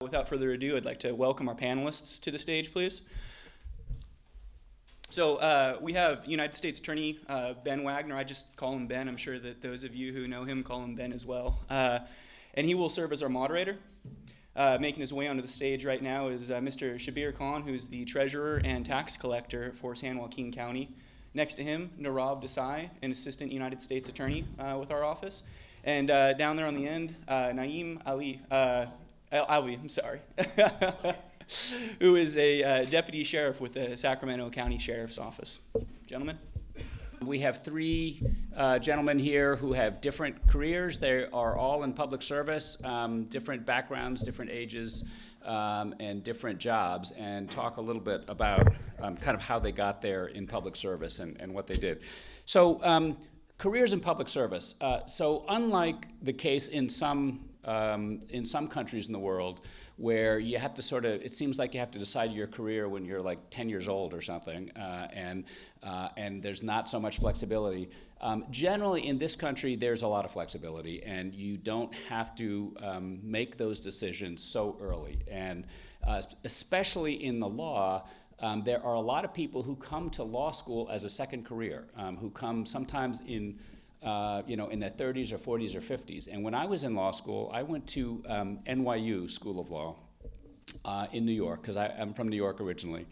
Without further ado, I'd like to welcome our panelists to the stage, please. So we have United States Attorney Ben Wagner. I just call him Ben. I'm sure that those of you who know him call him Ben as well. And he will serve as our moderator. Making his way onto the stage right now is Mr. Shabir Khan, who's the treasurer and tax collector for San Joaquin County. Next to him, Nirav Desai, an assistant United States attorney with our office. And down there on the end, Naeem Alvi, I'm sorry, who is a deputy sheriff with the Sacramento County Sheriff's Office. Gentlemen. We have three gentlemen here who have different careers. They are all in public service, different backgrounds, different ages, and different jobs, and talk a little bit about kind of how they got there in public service and what they did. So careers in public service. So unlike the case in some countries in the world where you have to sort of, it seems like you have to decide your career when you're like 10 years old or something, and there's not so much flexibility. Generally in this country, there's a lot of flexibility, and you don't have to make those decisions so early. And especially in the law, there are a lot of people who come to law school as a second career, who come sometimes in their 30s or 40s or 50s. And when I was in law school, I went to NYU School of Law in New York, because I'm from New York originally.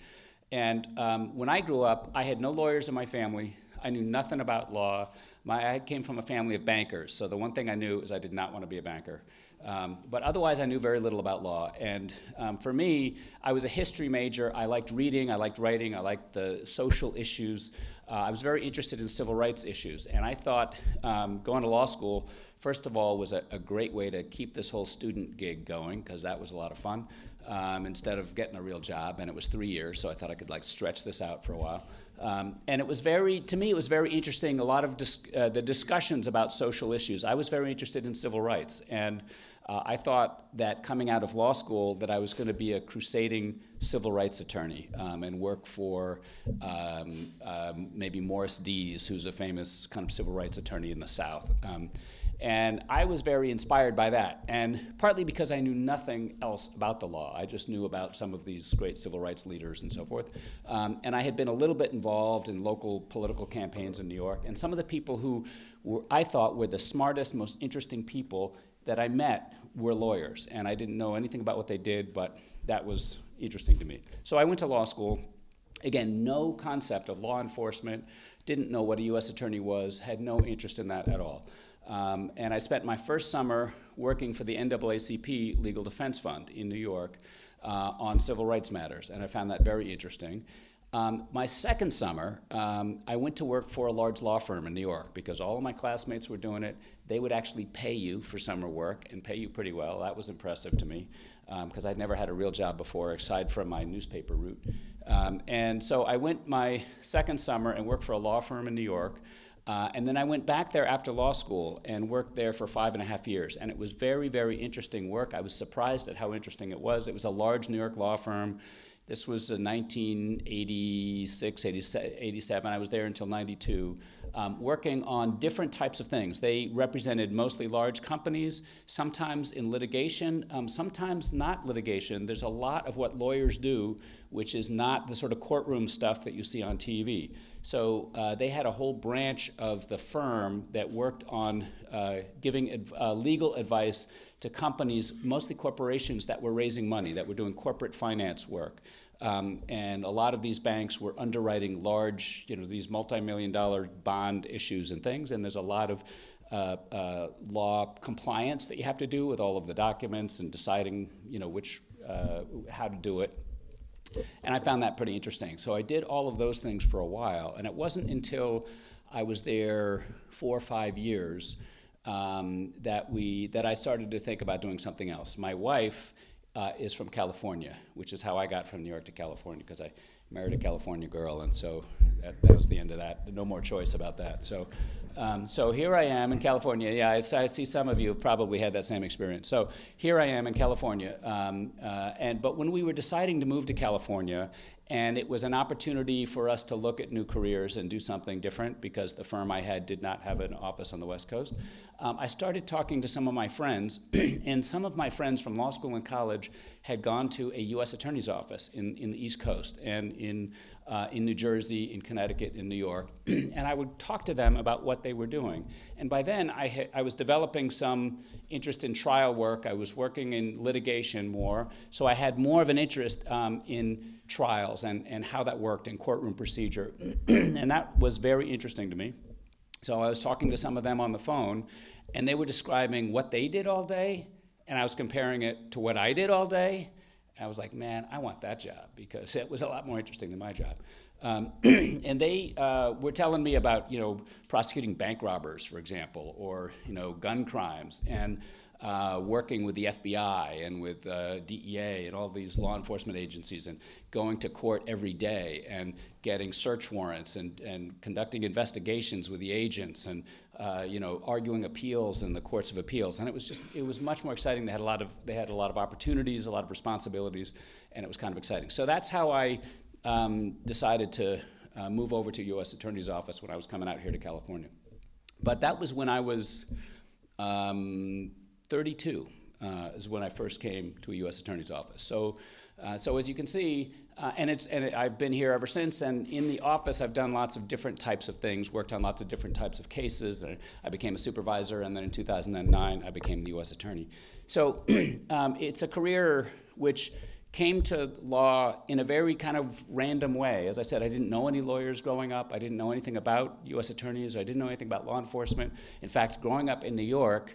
And when I grew up, I had no lawyers in my family. I knew nothing about law. I came from a family of bankers, so the one thing I knew is I did not want to be a banker. But otherwise, I knew very little about law. And for me, I was a history major. I liked reading, I liked writing, I liked the social issues. I was very interested in civil rights issues. And I thought going to law school, first of all, was a great way to keep this whole student gig going, because that was a lot of fun, instead of getting a real job. And it was 3 years, so I thought I could like stretch this out for a while. And it was to me, it was very interesting, a lot of the discussions about social issues. I was very interested in civil rights. And I thought that coming out of law school that I was going to be a crusading civil rights attorney and work for maybe Morris Dees, who's a famous kind of civil rights attorney in the South. And I was very inspired by that, and partly because I knew nothing else about the law. I just knew about some of these great civil rights leaders and so forth. And I had been a little bit involved in local political campaigns in New York, and some of the people who I thought were the smartest, most interesting people that I met were lawyers. And I didn't know anything about what they did, but that was interesting to me. So I went to law school. Again, no concept of law enforcement, didn't know what a U.S. attorney was, had no interest in that at all. And I spent my first summer working for the NAACP Legal Defense Fund in New York on civil rights matters, and I found that very interesting. My second summer, I went to work for a large law firm in New York because all of my classmates were doing it. They would actually pay you for summer work and pay you pretty well. That was impressive to me because I'd never had a real job before aside from my newspaper route. And so I went my second summer and worked for a law firm in New York. And then I went back there after law school and worked there for 5.5 years. And it was very, very interesting work. I was surprised at how interesting it was. It was a large New York law firm. This was 1986, 87. I was there until 92, working on different types of things. They represented mostly large companies, sometimes in litigation, sometimes not litigation. There's a lot of what lawyers do, which is not the sort of courtroom stuff that you see on TV. So they had a whole branch of the firm that worked on giving legal advice to companies, mostly corporations that were raising money, that were doing corporate finance work. And a lot of these banks were underwriting large, these multi-million-dollar bond issues and things, and there's a lot of law compliance that you have to do with all of the documents and deciding, how to do it. And I found that pretty interesting. So I did all of those things for a while, and it wasn't until I was there 4 or 5 years that I started to think about doing something else. My wife is from California, which is how I got from New York to California, because I married a California girl, and so that was the end of that. No more choice about that. So here I am in California. Yeah, I see some of you have probably had that same experience. So here I am in California. But when we were deciding to move to California, and it was an opportunity for us to look at new careers and do something different because the firm I had did not have an office on the West Coast, I started talking to some of my friends, and some of my friends from law school and college had gone to a U.S. Attorney's office in the East Coast and in New Jersey, in Connecticut, in New York, and I would talk to them about what they were doing. And by then, I was developing some interest in trial work. I was working in litigation more, so I had more of an interest in trials and how that worked in courtroom procedure, and that was very interesting to me. So I was talking to some of them on the phone, and they were describing what they did all day, and I was comparing it to what I did all day. And I was like, man, I want that job because it was a lot more interesting than my job. And they were telling me about, prosecuting bank robbers, for example, or, gun crimes, and working with the FBI and with DEA and all these law enforcement agencies, and going to court every day and getting search warrants and conducting investigations with the agents and arguing appeals in the courts of appeals. And it was much more exciting. They had a lot of opportunities, a lot of responsibilities, and it was kind of exciting. So that's how I decided to move over to U.S. Attorney's Office when I was coming out here to California. But that was when I was 32 is when I first came to a U.S. Attorney's Office. So as you can see, I've been here ever since, and in the office I've done lots of different types of things, worked on lots of different types of cases. I became a supervisor, and then in 2009 I became the U.S. Attorney. So it's a career which came to law in a very kind of random way. As I said, I didn't know any lawyers growing up. I didn't know anything about U.S. attorneys. I didn't know anything about law enforcement. In fact, growing up in New York,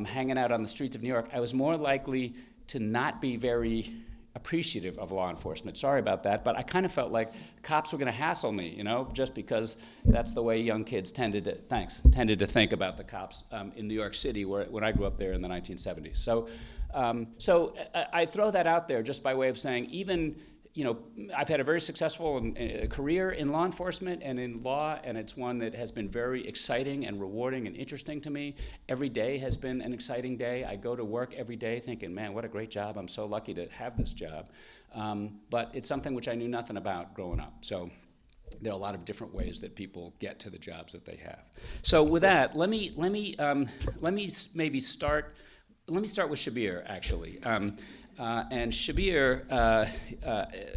hanging out on the streets of New York, I was more likely to not be very appreciative of law enforcement. Sorry about that, but I kind of felt like cops were going to hassle me, just because that's the way young kids tended to think about the cops in New York City, when I grew up there in the 1970s. So I throw that out there just by way of saying, even, I've had a very successful career in law enforcement and in law, and it's one that has been very exciting and rewarding and interesting to me. Every day has been an exciting day. I go to work every day thinking, man, what a great job. I'm so lucky to have this job. But it's something which I knew nothing about growing up. So there are a lot of different ways that people get to the jobs that they have. So with that, let me start with Shabir, actually. And Shabir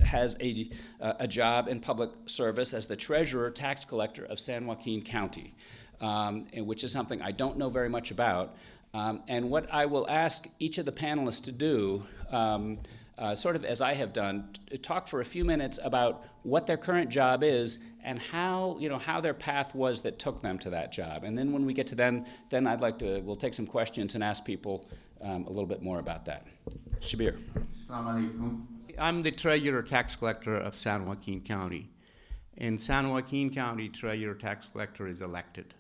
has a job in public service as the treasurer tax collector of San Joaquin County, which is something I don't know very much about. And what I will ask each of the panelists to do, sort of as I have done, talk for a few minutes about what their current job is and how their path was that took them to that job. And then when we get to then we'll take some questions and ask people a little bit more about that. Shabir. Assalamu alaikum. I'm the treasurer tax collector of San Joaquin County. In San Joaquin County, treasurer tax collector is elected.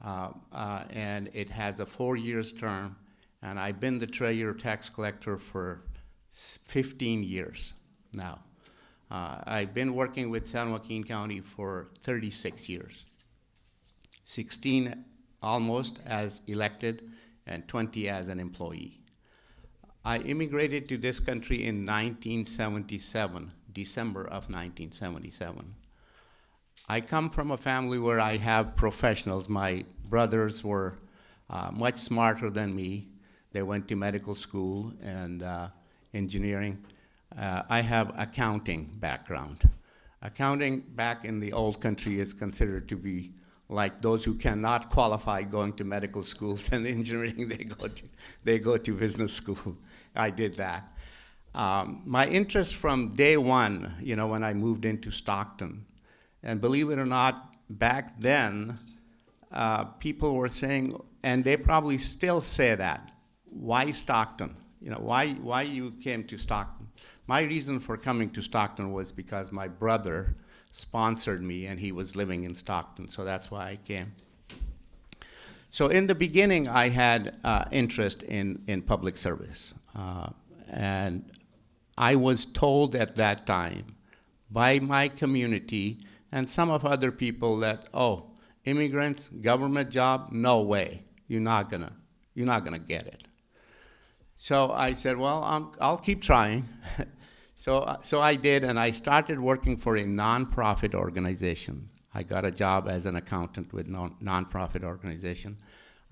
And it has a 4-year term, and I've been the treasurer tax collector for 15 years now. I've been working with San Joaquin County for 36 years, 16 almost as elected and 20 as an employee. I immigrated to this country in 1977, December of 1977. I come from a family where I have professionals. My brothers were much smarter than me. They went to medical school and engineering. I have accounting background. Accounting back in the old country is considered to be like those who cannot qualify going to medical schools and engineering, they go to business school. I did that. My interest from day one, when I moved into Stockton, and believe it or not, back then, people were saying, and they probably still say that, why Stockton? Why you came to Stockton? My reason for coming to Stockton was because my brother sponsored me, and he was living in Stockton, so that's why I came. So in the beginning, I had interest in public service, and I was told at that time by my community and some of other people that, oh, immigrants, government job, no way, you're not gonna get it. So I said, well, I'll keep trying. So I did, and I started working for a nonprofit organization. I got a job as an accountant with nonprofit organization.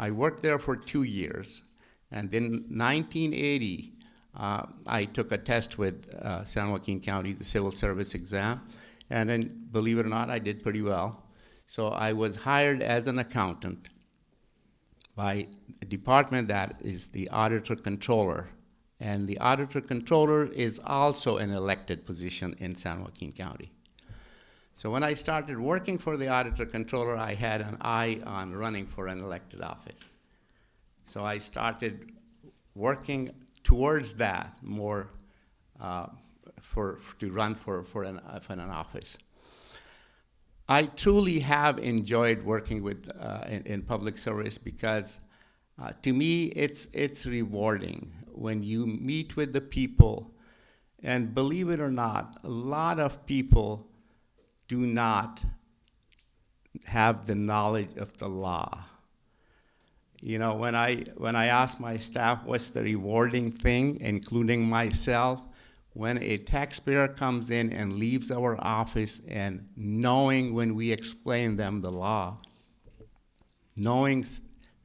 I worked there for 2 years. And then 1980, I took a test with San Joaquin County, the civil service exam. And then, believe it or not, I did pretty well. So I was hired as an accountant by a department that is the auditor controller. And the auditor controller is also an elected position in San Joaquin County. So when I started working for the auditor controller, I had an eye on running for an elected office. So I started working towards that more to run for an office. I truly have enjoyed working with in public service because to me it's rewarding when you meet with the people, and believe it or not, a lot of people do not have the knowledge of the law. You know, when I ask my staff what's the rewarding thing, including myself, when a taxpayer comes in and leaves our office and knowing when we explain them the law, knowing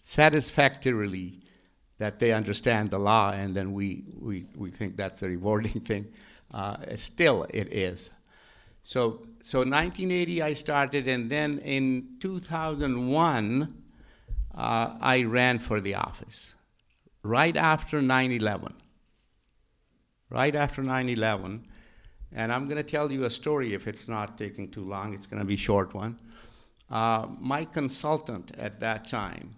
satisfactorily that they understand the law, and then we think that's the rewarding thing, still it is. So 1980 I started, and then in 2001, I ran for the office, right after 9/11. Right after 9/11, and I'm gonna tell you a story if it's not taking too long, it's gonna be a short one. My consultant at that time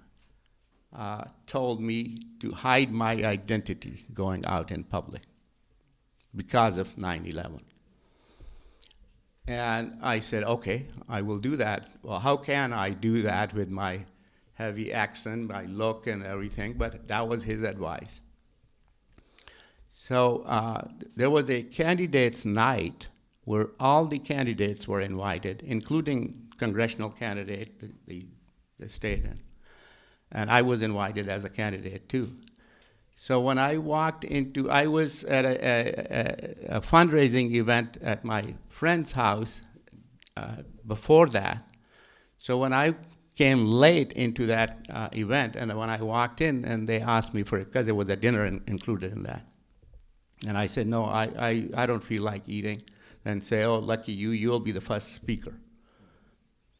told me to hide my identity going out in public because of 9/11. And I said, okay, I will do that. Well, how can I do that with my heavy accent, my look and everything? But that was his advice. So there was a candidates night where all the candidates were invited, including congressional candidate, the state, and I was invited as a candidate too. So when I walked into, I was at a fundraising event at my friend's house before that. So when I came late into that event, and when I walked in, and they asked me for it, because there was a dinner included in that. And I said, no, I don't feel like eating. And say, oh, lucky you, you'll be the first speaker.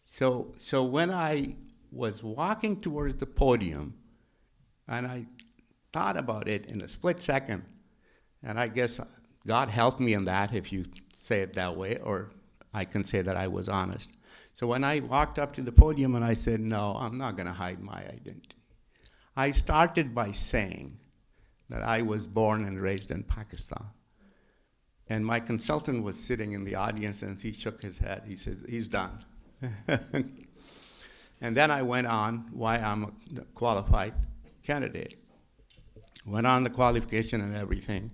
So when I was walking towards the podium, and I thought about it in a split second, and I guess God helped me in that, if you say it that way, or I can say that I was honest. So when I walked up to the podium and I said, no, I'm not gonna hide my identity. I started by saying that I was born and raised in Pakistan. And my consultant was sitting in the audience, and he shook his head. He said, he's done. And then I went on why I'm a qualified candidate. Went on the qualification and everything.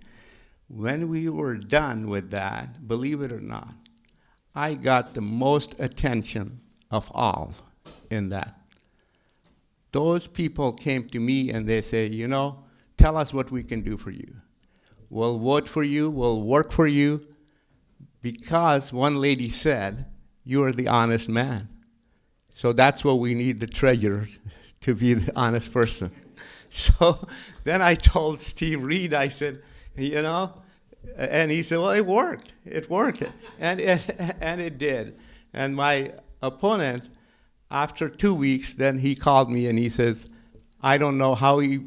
When we were done with that, believe it or not, I got the most attention of all in that. Those people came to me and they say, you know, tell us what we can do for you. We'll vote for you, we'll work for you, because one lady said, you are the honest man. So that's what we need the treasurer to be, the honest person. So then I told Steve Reed, I said, you know, and he said, well, it worked. And it did. And my opponent, after 2 weeks, then he called me and he says, I don't know how he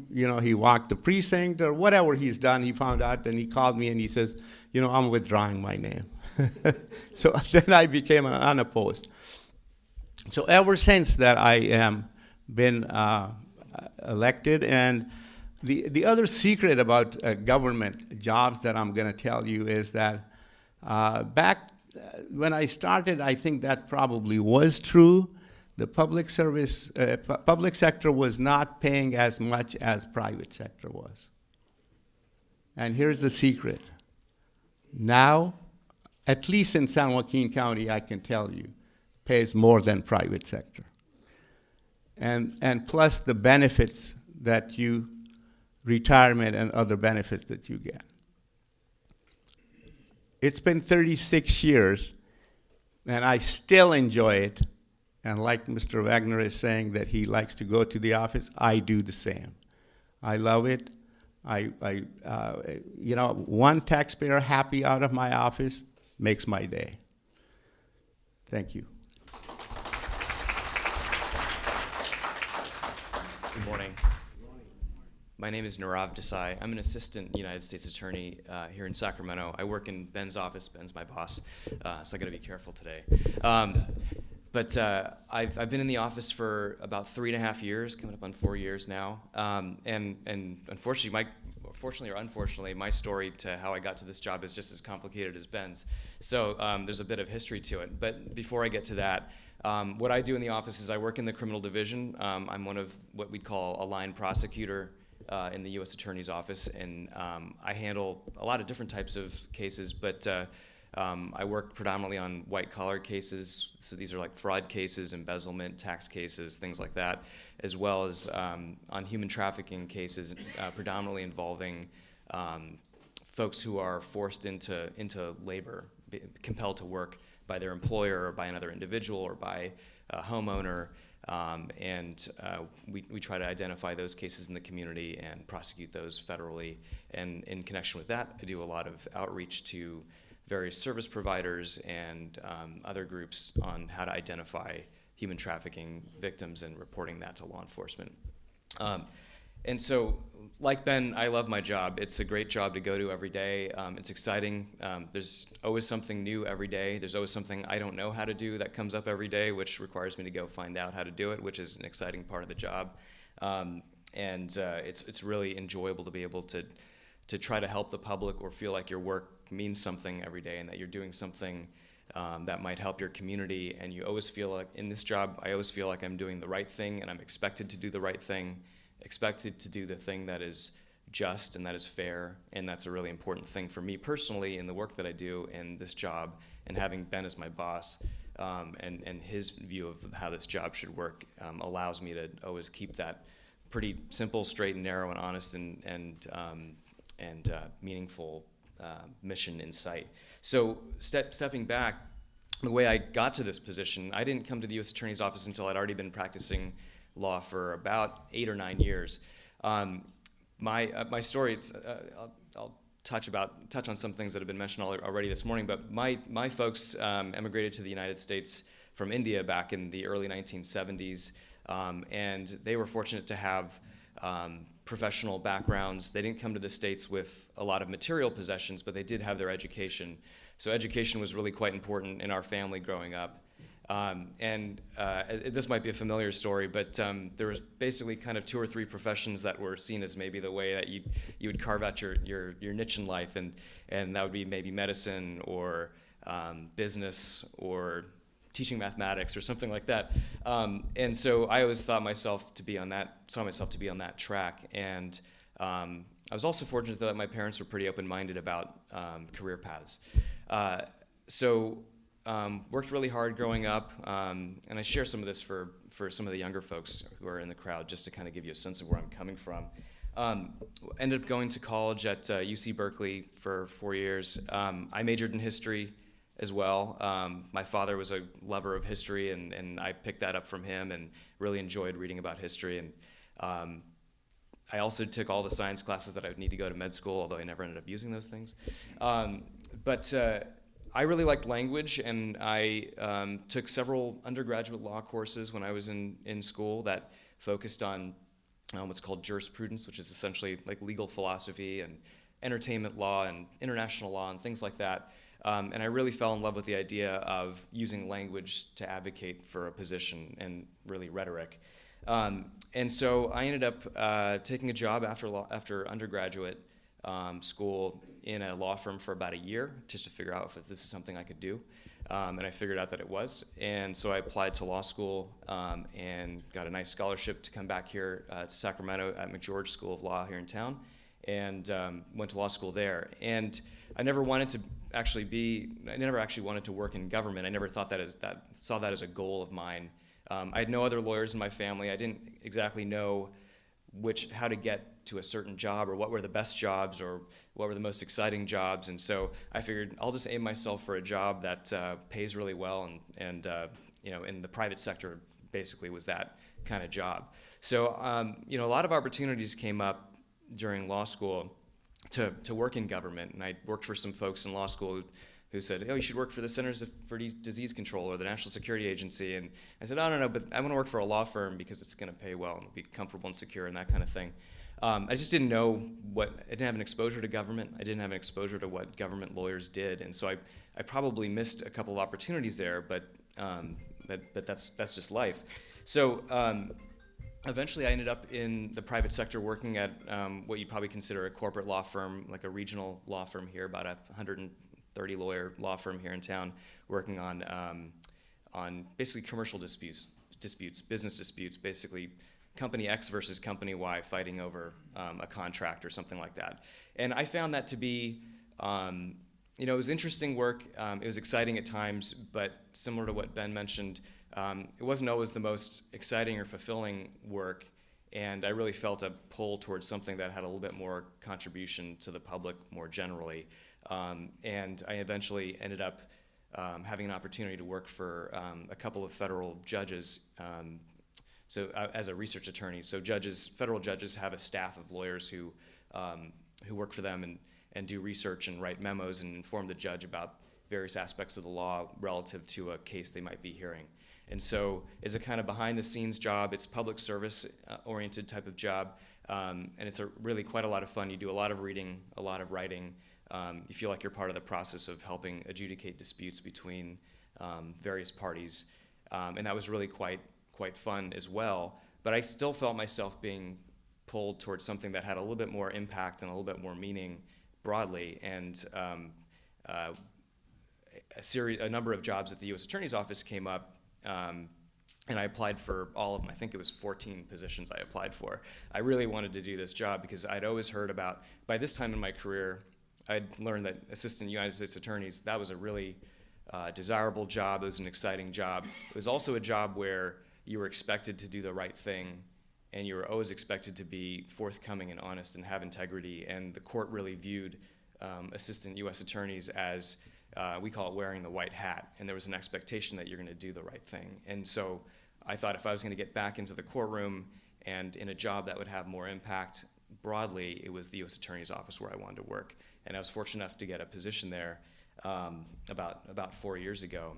walked the precinct or whatever he's done. He found out, then he called me and he says, you know, I'm withdrawing my name. So then I became unopposed. So ever since that, I am been elected. And the other secret about government jobs that I'm going to tell you is that back when I started, I think that probably was true. The public sector was not paying as much as private sector was. And here's the secret. Now, at least in San Joaquin County, I can tell you, pays more than private sector. And plus the benefits that you, retirement and other benefits that you get. It's been 36 years, and I still enjoy it And like Mr. Wagner is saying that he likes to go to the office, I do the same. I love it. One taxpayer happy out of my office makes my day. Thank you. Good morning. My name is Nirav Desai. I'm an assistant United States attorney here in Sacramento. I work in Ben's office. Ben's my boss, so I got to be careful today. But I've been in the office for about 3.5 years, coming up on 4 years now. And unfortunately, fortunately or unfortunately, my story to how I got to this job is just as complicated as Ben's. So there's a bit of history to it. But before I get to that, what I do in the office is I work in the criminal division. I'm one of what we'd call a line prosecutor in the U.S. Attorney's Office, and I handle a lot of different types of cases, but I work predominantly on white-collar cases, so these are like fraud cases, embezzlement, tax cases, things like that, as well as on human trafficking cases, predominantly involving folks who are forced into labor, compelled to work by their employer or by another individual or by a homeowner. We try to identify those cases in the community and prosecute those federally. And in connection with that, I do a lot of outreach to various service providers and other groups on how to identify human trafficking victims and reporting that to law enforcement. And so, like Ben, I love my job. It's a great job to go to every day. It's exciting. There's always something new every day. There's always something I don't know how to do that comes up every day, which requires me to go find out how to do it, which is an exciting part of the job. It's really enjoyable to be able to try to help the public or feel like your work means something every day and that you're doing something that might help your community. And you always feel like, in this job, I always feel like I'm doing the right thing and I'm expected to do the right thing, expected to do the thing that is just and that is fair, and that's a really important thing for me personally in the work that I do in this job, and having Ben as my boss and his view of how this job should work allows me to always keep that pretty simple, straight and narrow and honest and meaningful mission in sight. So stepping back, the way I got to this position, I didn't come to the U.S. Attorney's Office until I'd already been practicing law for about 8 or 9 years. My story, I'll touch on some things that have been mentioned already this morning, but my folks emigrated to the United States from India back in the early 1970s, and they were fortunate to have professional backgrounds. They didn't come to the States with a lot of material possessions, but they did have their education. So education was really quite important in our family growing up. This might be a familiar story, but there was basically kind of 2 or 3 professions that were seen as maybe the way that you would carve out your niche in life, and that would be maybe medicine or business or teaching mathematics or something like that. And so I always saw myself to be on that track. And I was also fortunate that my parents were pretty open-minded about career paths. Worked really hard growing up, and I share some of this for some of the younger folks who are in the crowd, just to kind of give you a sense of where I'm coming from. Ended up going to college at UC Berkeley for 4 years. I majored in history as well. My father was a lover of history, and I picked that up from him and really enjoyed reading about history. And I also took all the science classes that I would need to go to med school, although I never ended up using those things. I really liked language, and I took several undergraduate law courses when I was in school that focused on what's called jurisprudence, which is essentially like legal philosophy and entertainment law and international law and things like that. And I really fell in love with the idea of using language to advocate for a position, and really rhetoric. And so I ended up taking a job after undergraduate school in a law firm for about a year, just to figure out if this is something I could do. And I figured out that it was. And so I applied to law school and got a nice scholarship to come back here to Sacramento at McGeorge School of Law here in town, and went to law school there. And I never actually wanted to work in government. I never saw that as a goal of mine. I had no other lawyers in my family. I didn't exactly know how to get to a certain job, or what were the best jobs, or what were the most exciting jobs. And so I figured I'll just aim myself for a job that pays really well and in the private sector basically was that kind of job. So, a lot of opportunities came up during law school to work in government, and I worked for some folks in law school who said, "Oh, you should work for the Centers for Disease Control or the National Security Agency." And I said, "Oh, no, but I want to work for a law firm because it's going to pay well and be comfortable and secure and that kind of thing." I just didn't know I didn't have an exposure to government. I didn't have an exposure to what government lawyers did, and so I probably missed a couple of opportunities there. But that's just life. So. Eventually, I ended up in the private sector working at what you'd probably consider a corporate law firm, like a regional law firm here, about a 130 lawyer law firm here in town, working on basically commercial disputes, business disputes, basically company X versus company Y fighting over a contract or something like that. And I found that to be, it was interesting work. It was exciting at times, but similar to what Ben mentioned, it wasn't always the most exciting or fulfilling work, and I really felt a pull towards something that had a little bit more contribution to the public more generally. And I eventually ended up having an opportunity to work for a couple of federal judges, as a research attorney. So federal judges have a staff of lawyers who work for them and do research and write memos and inform the judge about various aspects of the law relative to a case they might be hearing. And so it's a kind of behind-the-scenes job. It's public service-oriented type of job, and it's really quite a lot of fun. You do a lot of reading, a lot of writing. You feel like you're part of the process of helping adjudicate disputes between various parties, and that was really quite fun as well. But I still felt myself being pulled towards something that had a little bit more impact and a little bit more meaning broadly, and a number of jobs at the U.S. Attorney's Office came up. And I applied for all of them. I think it was 14 positions I applied for. I really wanted to do this job because I'd always heard about, by this time in my career, I'd learned that assistant United States attorneys, that was a really desirable job. It was an exciting job. It was also a job where you were expected to do the right thing, and you were always expected to be forthcoming and honest and have integrity. And the court really viewed assistant U.S. attorneys as we call it wearing the white hat, and there was an expectation that you're going to do the right thing. And so I thought if I was going to get back into the courtroom and in a job that would have more impact broadly, it was the U.S. Attorney's Office where I wanted to work. And I was fortunate enough to get a position there about 4 years ago.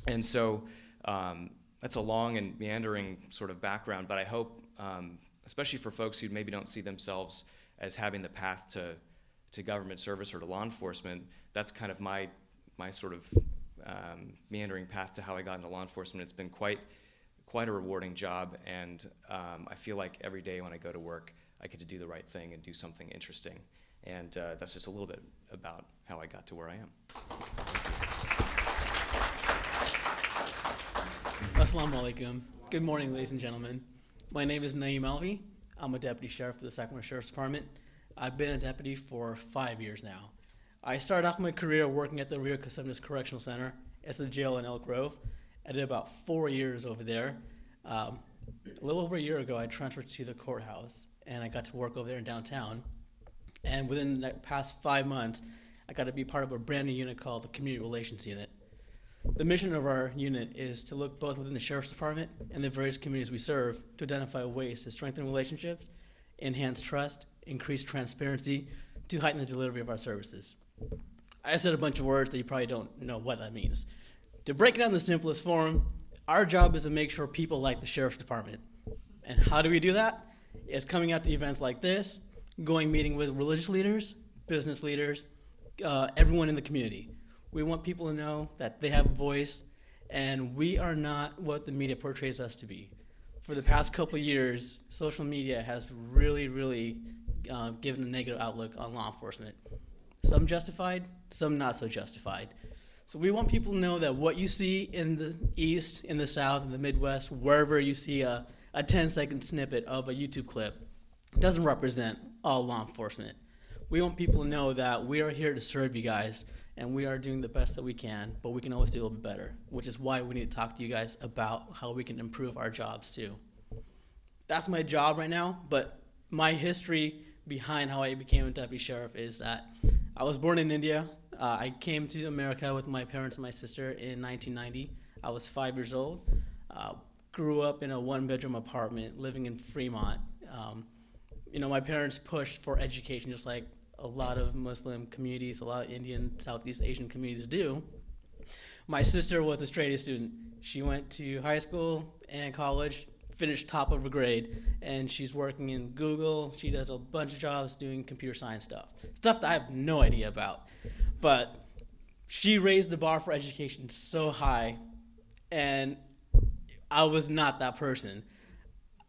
And so that's a long and meandering sort of background, but I hope, especially for folks who maybe don't see themselves as having the path to government service or to law enforcement, that's kind of my sort of meandering path to how I got into law enforcement. It's been quite a rewarding job, and I feel like every day when I go to work, I get to do the right thing and do something interesting. And that's just a little bit about how I got to where I am. Assalamu alaikum. Good morning, ladies and gentlemen. My name is Naeem Alvi. I'm a deputy sheriff for the Sacramento Sheriff's Department. I've been a deputy for 5 years now. I started off my career working at the Rio Casablanca Correctional Center. It's a jail in Elk Grove. I did about 4 years over there. A little over a year ago, I transferred to the courthouse, and I got to work over there in downtown. And within the past 5 months, I got to be part of a brand new unit called the Community Relations Unit. The mission of our unit is to look both within the Sheriff's Department and the various communities we serve to identify ways to strengthen relationships, enhance trust, increase transparency, to heighten the delivery of our services. I said a bunch of words that you probably don't know what that means. To break it down in the simplest form, our job is to make sure people like the Sheriff's Department. And how do we do that? It's coming out to events like this, going meeting with religious leaders, business leaders, everyone in the community. We want people to know that they have a voice, and we are not what the media portrays us to be. For the past couple of years, social media has really given a negative outlook on law enforcement. Some justified, some not so justified. So we want people to know that what you see in the East, in the South, in the Midwest, wherever you see a 10-second snippet of a YouTube clip, doesn't represent all law enforcement. We want people to know that we are here to serve you guys, and we are doing the best that we can, but we can always do a little bit better, which is why we need to talk to you guys about how we can improve our jobs too. That's my job right now, but my history behind how I became a deputy sheriff is that I was born in India. I came to America with my parents and my sister in 1990. I was 5 years old. Grew up in a one-bedroom apartment living in Fremont. My parents pushed for education just like a lot of Muslim communities, a lot of Indian, Southeast Asian communities do. My sister was a straight A student. She went to high school and college, finished top of her grade, and she's working in Google. She does a bunch of jobs doing computer science stuff that I have no idea about. But she raised the bar for education so high, and I was not that person.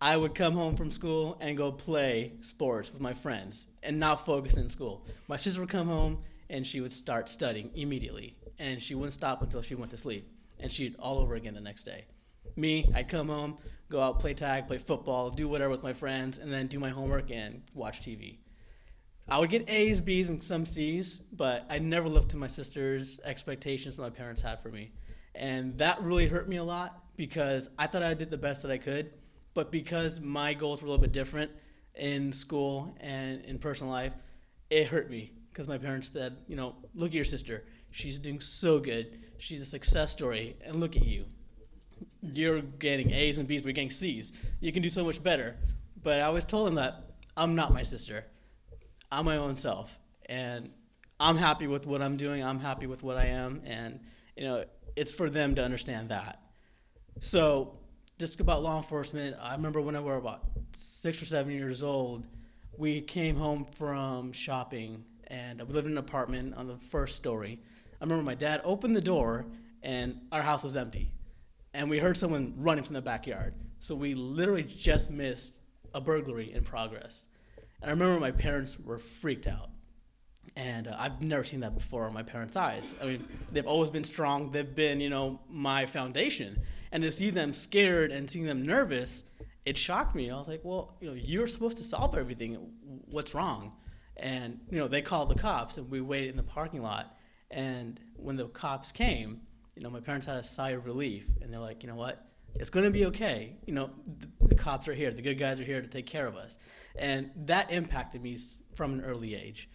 I would come home from school and go play sports with my friends and not focus in school. My sister would come home and she would start studying immediately, and she wouldn't stop until she went to sleep, and she'd all over again the next day. Me, I'd come home, go out, play tag, play football, do whatever with my friends, and then do my homework and watch TV. I would get A's, B's, and some C's, but I never lived to my sister's expectations that my parents had for me. And that really hurt me a lot because I thought I did the best that I could, but because my goals were a little bit different in school and in personal life, it hurt me because my parents said, look at your sister. She's doing so good. She's a success story, and look at you. You're getting A's and B's, but you're getting C's. You can do so much better. But I always told them that I'm not my sister. I'm my own self, and I'm happy with what I'm doing. I'm happy with what I am, and it's for them to understand that. So just about law enforcement, I remember when I was about 6 or 7 years old, we came home from shopping, and we lived in an apartment on the first story. I remember my dad opened the door, and our house was empty, and we heard someone running from the backyard. So we literally just missed a burglary in progress. And I remember my parents were freaked out. And I've never seen that before in my parents' eyes. I mean, they've always been strong. They've been, my foundation. And to see them scared and seeing them nervous, it shocked me. I was like, well, you're supposed to solve everything. What's wrong? And, they called the cops, and we waited in the parking lot. And when the cops came, my parents had a sigh of relief. And they're like, you know what? It's going to be okay. The cops are here. The good guys are here to take care of us. And that impacted me from an early age.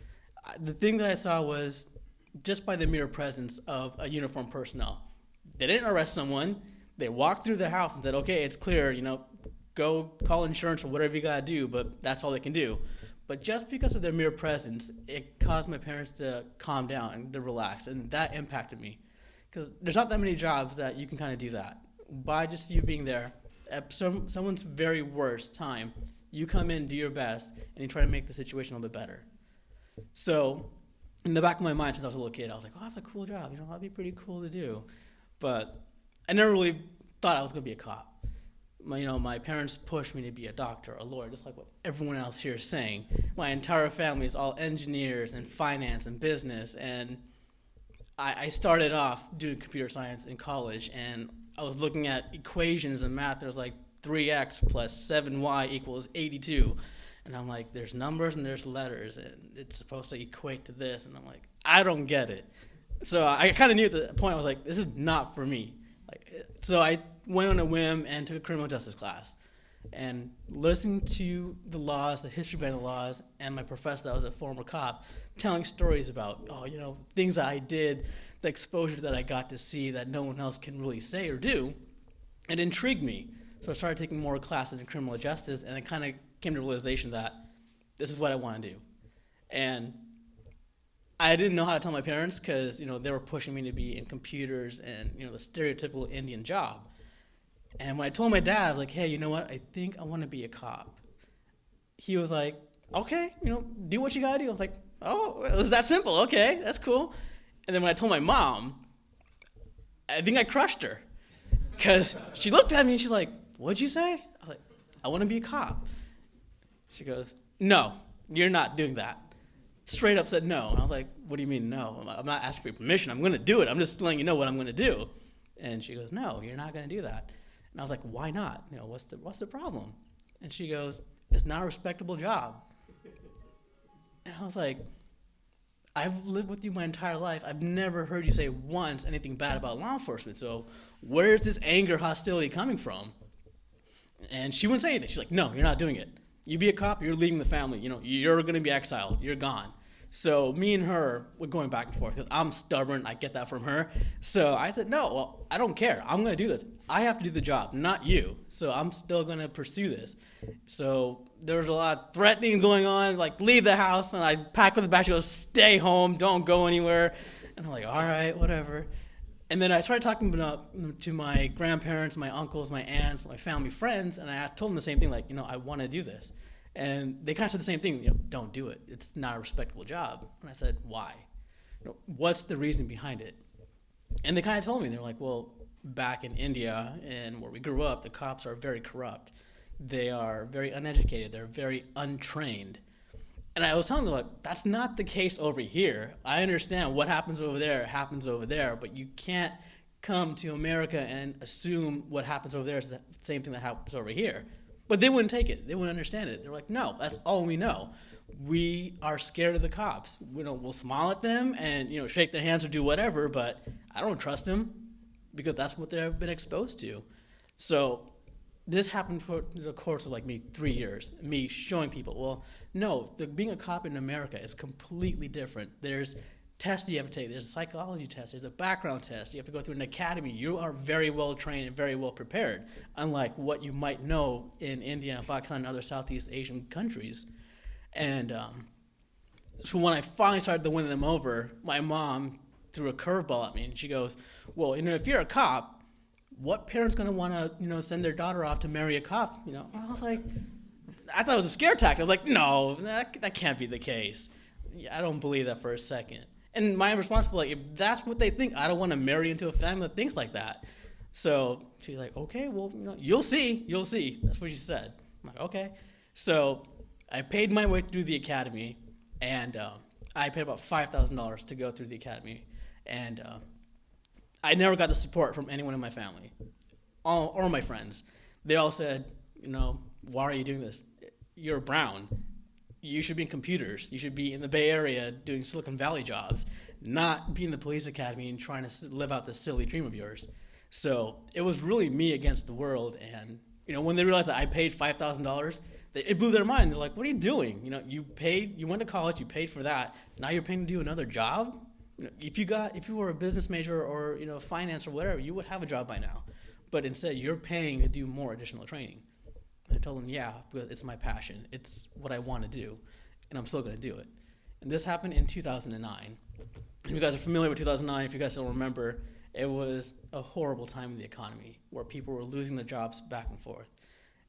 The thing that I saw was just by the mere presence of a uniformed personnel. They didn't arrest someone. They walked through the house and said, okay, it's clear, go call insurance or whatever you got to do, but that's all they can do. But just because of their mere presence, it caused my parents to calm down and to relax, and that impacted me. Because there's not that many jobs that you can kind of do that. By just you being there, at someone's very worst time, you come in, do your best, and you try to make the situation a little bit better. So in the back of my mind, since I was a little kid, I was like, oh, that's a cool job. That'd be pretty cool to do. But I never really thought I was going to be a cop. My parents pushed me to be a doctor, a lawyer, just like what everyone else here is saying. My entire family is all engineers and finance and business. And I started off doing computer science in college, and I was looking at equations and math. There was like 3x plus 7y equals 82. And I'm like, there's numbers and there's letters, and it's supposed to equate to this. And I'm like, I don't get it. So I kind of knew at the point, I was like, this is not for me. So I went on a whim and took a criminal justice class. And listening to the laws, the history behind the laws, and my professor that was a former cop, telling stories about, things that I did, the exposure that I got to see that no one else can really say or do, it intrigued me. So I started taking more classes in criminal justice, and I kind of came to the realization that this is what I want to do. And I didn't know how to tell my parents because, they were pushing me to be in computers and, the stereotypical Indian job. And when I told my dad, I was like, hey, you know what? I think I want to be a cop. He was like, okay, do what you got to do. I was like, oh, it was that simple. Okay, that's cool. And then when I told my mom, I think I crushed her because she looked at me and she's like, what'd you say? I was like, I want to be a cop. She goes, no, you're not doing that. Straight up said no. And I was like, what do you mean no? I'm not asking for your permission. I'm going to do it. I'm just letting you know what I'm going to do. And she goes, no, you're not going to do that. And I was like, why not? What's the problem? And she goes, it's not a respectable job. And I was like, I've lived with you my entire life. I've never heard you say once anything bad about law enforcement. So where's this anger, hostility coming from? And she wouldn't say anything. She's like, no, you're not doing it. You be a cop, you're leaving the family. You're going to be exiled. You're gone. So me and her were going back and forth because I'm stubborn. I get that from her. So I said, no, well, I don't care. I'm going to do this. I have to do the job, not you. So I'm still going to pursue this. So there was a lot of threatening going on, like leave the house. And I packed with the bag. She goes, stay home. Don't go anywhere. And I'm like, all right, whatever. And then I started talking to my grandparents, my uncles, my aunts, my family friends. And I told them the same thing, like, I want to do this. And they kind of said the same thing, don't do it. It's not a respectable job. And I said, why? What's the reason behind it? And they kind of told me, they're like, well, back in India and where we grew up, the cops are very corrupt. They are very uneducated. They're very untrained. And I was telling them, like, that's not the case over here. I understand what happens over there, but you can't come to America and assume what happens over there is the same thing that happens over here. But they wouldn't take it. They wouldn't understand it. They're like, no, that's all we know. We are scared of the cops. We'll smile at them and, shake their hands or do whatever, but I don't trust them because that's what they've been exposed to. So this happened for the course of 3 years, me showing people, well, no, being a cop in America is completely different. There's tests you have to take. There's a psychology test. There's a background test. You have to go through an academy. You are very well trained and very well prepared, unlike what you might know in India, Pakistan, and other Southeast Asian countries. And so when I finally started to win them over, my mom threw a curveball at me, and she goes, well, if you're a cop, what parent's going to want to, send their daughter off to marry a cop? I was like, I thought it was a scare tactic. I was like, no, that can't be the case. I don't believe that for a second. And my response was like, if that's what they think, I don't want to marry into a family that thinks like that. So she's like, okay, well, you'll see. That's what she said. I'm like, okay. So I paid my way through the academy, and I paid about $5,000 to go through the academy. And I never got the support from anyone in my family or my friends. They all said, why are you doing this? You're brown. You should be in computers. You should be in the Bay Area doing Silicon Valley jobs, not be in the police academy and trying to live out this silly dream of yours. So it was really me against the world. And, when they realized that I paid $5,000, it blew their mind. They're like, what are you doing? You went to college, you paid for that. Now you're paying to do another job? If you were a business major or, finance or whatever, you would have a job by now. But instead, you're paying to do more additional training. I told them, yeah, but it's my passion. It's what I want to do, and I'm still going to do it. And this happened in 2009. If you guys are familiar with 2009, if you guys don't remember, it was a horrible time in the economy where people were losing their jobs back and forth.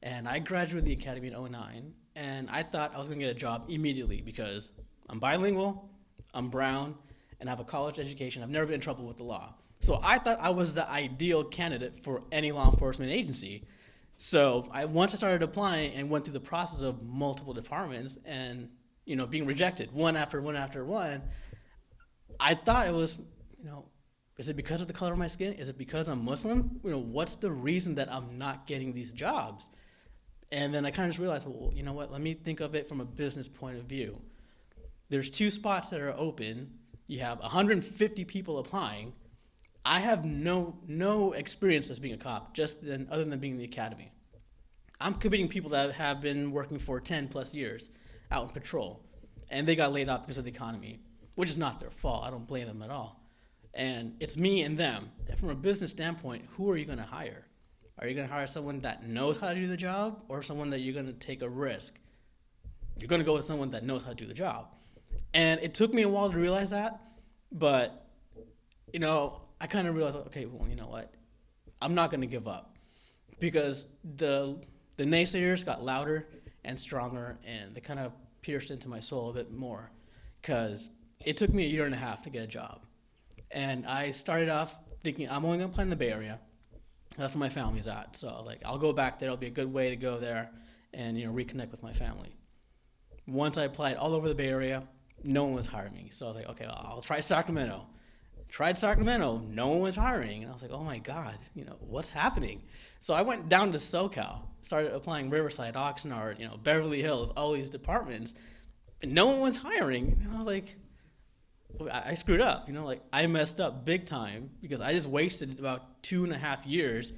And I graduated the academy in 2009, and I thought I was going to get a job immediately because I'm bilingual, I'm brown, and I have a college education. I've never been in trouble with the law. So I thought I was the ideal candidate for any law enforcement agency. So once I started applying and went through the process of multiple departments and, being rejected one after one, I thought it was, is it because of the color of my skin? Is it because I'm Muslim? What's the reason that I'm not getting these jobs? And then I kind of just realized, well, you know what? Let me think of it from a business point of view. There's 2 spots that are open. You have 150 people applying. I have no experience as being a cop, other than being in the academy. I'm competing people that have been working for 10 plus years out in patrol, and they got laid off because of the economy, which is not their fault. I don't blame them at all. And it's me and them. And from a business standpoint, who are you going to hire? Are you going to hire someone that knows how to do the job, or someone that you're going to take a risk? You're going to go with someone that knows how to do the job. And it took me a while to realize that, but, I kind of realized, okay, well, you know what? I'm not going to give up because the naysayers got louder and stronger, and they kind of pierced into my soul a bit more because it took me 1.5 years to get a job. And I started off thinking I'm only going to play in the Bay Area. That's where my family's at. So I was like, I'll go back there. It'll be a good way to go there and, reconnect with my family. Once I applied all over the Bay Area, no one was hiring me. So I was like, okay, I'll try Sacramento. Tried Sacramento, no one was hiring. And I was like, oh my God, what's happening? So I went down to SoCal, started applying Riverside, Oxnard, Beverly Hills, all these departments, and no one was hiring. And I was like, I screwed up, I messed up big time because I just wasted about 2.5 years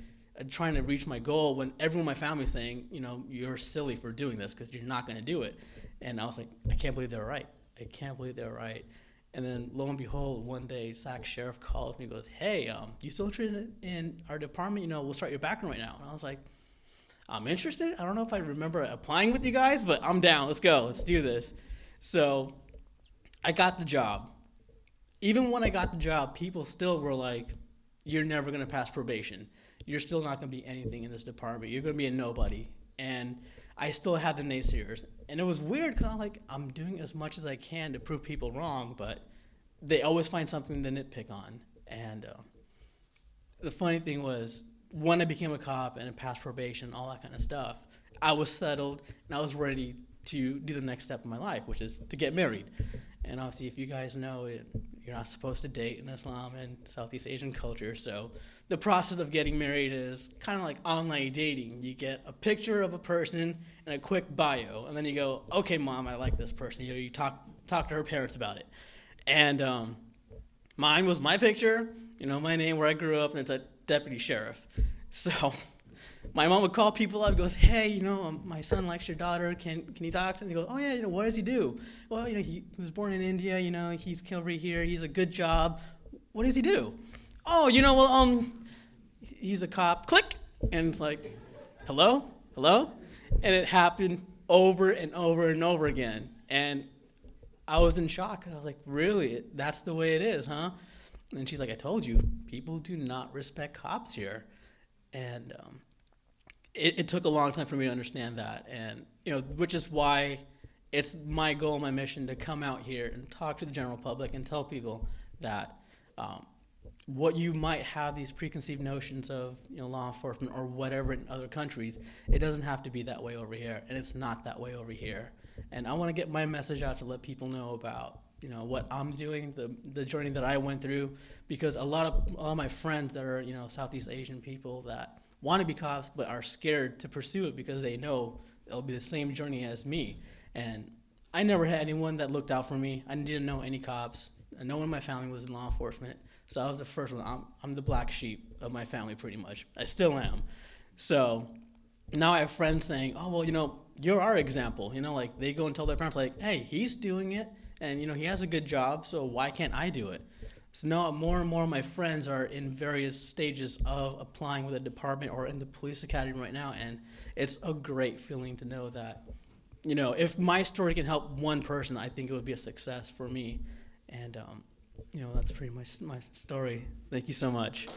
trying to reach my goal when everyone in my family is saying, you're silly for doing this because you're not going to do it. And I was like, I can't believe they're right. I can't believe they're right. And then lo and behold, one day Sac Sheriff calls me and goes, hey, you still interested in our department? We'll start your background right now. And I was like, I'm interested. I don't know if I remember applying with you guys, but I'm down. Let's go. Let's do this. So I got the job. Even when I got the job, people still were like, you're never going to pass probation. You're still not going to be anything in this department. You're going to be a nobody. And I still had the naysayers. And it was weird because I'm like, I'm doing as much as I can to prove people wrong, but they always find something to nitpick on. And the funny thing was, when I became a cop and I passed probation, all that kind of stuff, I was settled and I was ready to do the next step in my life, which is to get married. And obviously, if you guys know it, you're not supposed to date in Islam and Southeast Asian culture. So the process of getting married is kind of like online dating. You get a picture of a person and a quick bio, and then you go, okay, mom, I like this person. You talk to her parents about it. And mine was my picture, my name, where I grew up, and it's a deputy sheriff. So my mom would call people up and goes, hey, my son likes your daughter. Can he talk to him? And he goes, oh, yeah, what does he do? Well, he was born in India. He's over here. He's a good job. What does he do? Oh, he's a cop. Click. And it's like, hello? And it happened over and over and over again. And I was in shock. And I was like, really? That's the way it is, huh? And she's like, I told you, people do not respect cops here. And it took a long time for me to understand that, and which is why it's my goal, my mission, to come out here and talk to the general public and tell people that what you might have these preconceived notions of law enforcement or whatever in other countries, it doesn't have to be that way over here, and it's not that way over here. And I want to get my message out to let people know about what I'm doing, the journey that I went through, because a lot of my friends that are Southeast Asian people that want to be cops but are scared to pursue it because they know it'll be the same journey as me. And I never had anyone that looked out for me. I didn't know any cops. No one in my family was in law enforcement, so I was the first one. I'm the black sheep of my family, pretty much. I still am. So now I have friends saying, oh, well, you're our example. Like they go and tell their parents, like, hey, he's doing it, and he has a good job, so why can't I do it? So now more and more of my friends are in various stages of applying with a department or in the police academy right now, and it's a great feeling to know that, if my story can help one person, I think it would be a success for me. And, that's pretty much my story. Thank you so much.